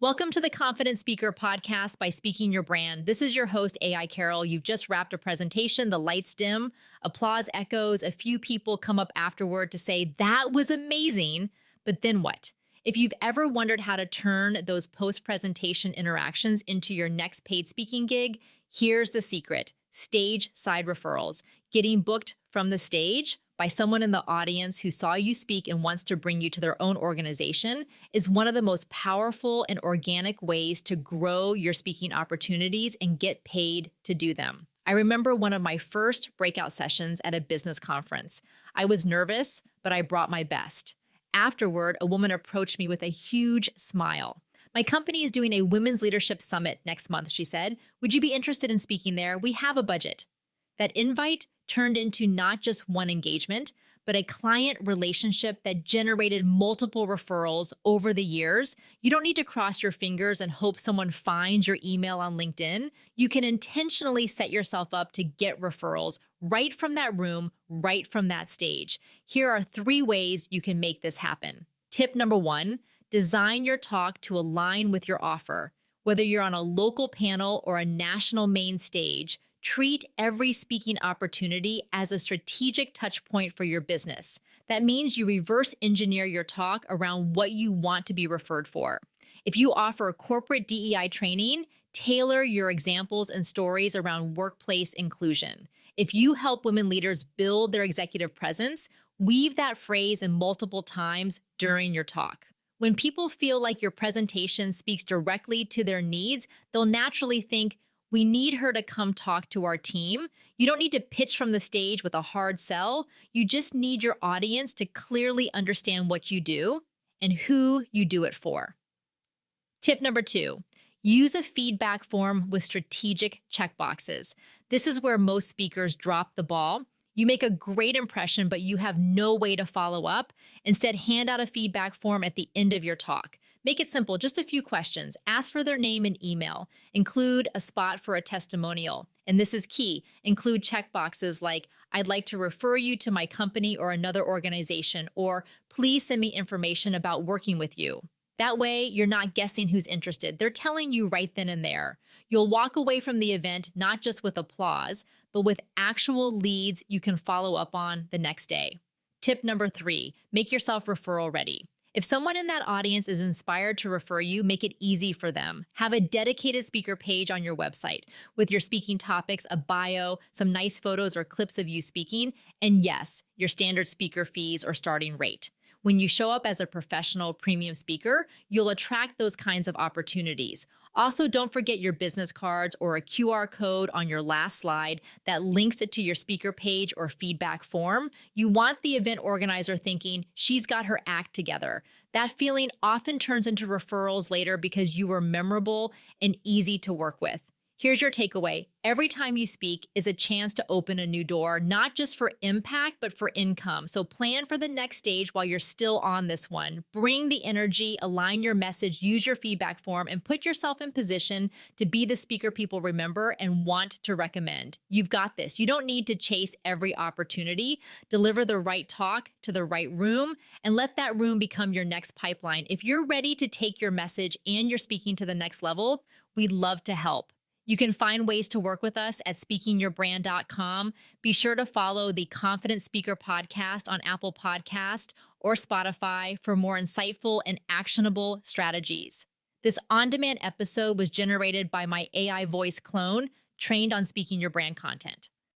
Welcome to the Confident Speaker podcast by Speaking Your Brand. This is your host, AI Carol. You've just wrapped a presentation, the lights dim, applause echoes, a few people come up afterward to say, that was amazing, but then what? If you've ever wondered how to turn those post-presentation interactions into your next paid speaking gig, here's the secret: stage side referrals. Getting booked from the stage by someone in the audience who saw you speak and wants to bring you to their own organization is one of the most powerful and organic ways to grow your speaking opportunities and get paid to do them. I remember one of my first breakout sessions at a business conference. I was nervous, but I brought my best. Afterward, a woman approached me with a huge smile. "My company is doing a women's leadership summit next month," she said. "Would you be interested in speaking there? We have a budget." That invite turned into not just one engagement, but a client relationship that generated multiple referrals over the years. You don't need to cross your fingers and hope someone finds your email on LinkedIn. You can intentionally set yourself up to get referrals right from that room, right from that stage. Here are 3 ways you can make this happen. Tip number 1, design your talk to align with your offer. Whether you're on a local panel or a national main stage, treat every speaking opportunity as a strategic touch point for your business. That means you reverse engineer your talk around what you want to be referred for. If you offer corporate DEI training, tailor your examples and stories around workplace inclusion. If you help women leaders build their executive presence, weave that phrase in multiple times during your talk. When people feel like your presentation speaks directly to their needs, they'll naturally think, "We need her to come talk to our team." You don't need to pitch from the stage with a hard sell. You just need your audience to clearly understand what you do and who you do it for. Tip number 2, use a feedback form with strategic checkboxes. This is where most speakers drop the ball. You make a great impression, but you have no way to follow up. Instead, hand out a feedback form at the end of your talk. Make it simple, just a few questions. Ask for their name and email. Include a spot for a testimonial. And this is key. Include checkboxes like, "I'd like to refer you to my company or another organization," or "Please send me information about working with you." That way, you're not guessing who's interested. They're telling you right then and there. You'll walk away from the event not just with applause, but with actual leads you can follow up on the next day. Tip number 3, make yourself referral ready. If someone in that audience is inspired to refer you, make it easy for them. Have a dedicated speaker page on your website with your speaking topics, a bio, some nice photos or clips of you speaking, and yes, your standard speaker fees or starting rate. When you show up as a professional premium speaker, you'll attract those kinds of opportunities. Also, don't forget your business cards or a QR code on your last slide that links it to your speaker page or feedback form. You want the event organizer thinking, "She's got her act together." That feeling often turns into referrals later because you were memorable and easy to work with. Here's your takeaway. Every time you speak is a chance to open a new door, not just for impact, but for income. So plan for the next stage while you're still on this one. Bring the energy, align your message, use your feedback form, and put yourself in position to be the speaker people remember and want to recommend. You've got this. You don't need to chase every opportunity. Deliver the right talk to the right room and let that room become your next pipeline. If you're ready to take your message and your speaking to the next level, we'd love to help. You can find ways to work with us at speakingyourbrand.com. Be sure to follow the Confident Speaker podcast on Apple Podcast or Spotify for more insightful and actionable strategies. This on-demand episode was generated by my AI voice clone trained on Speaking Your Brand content.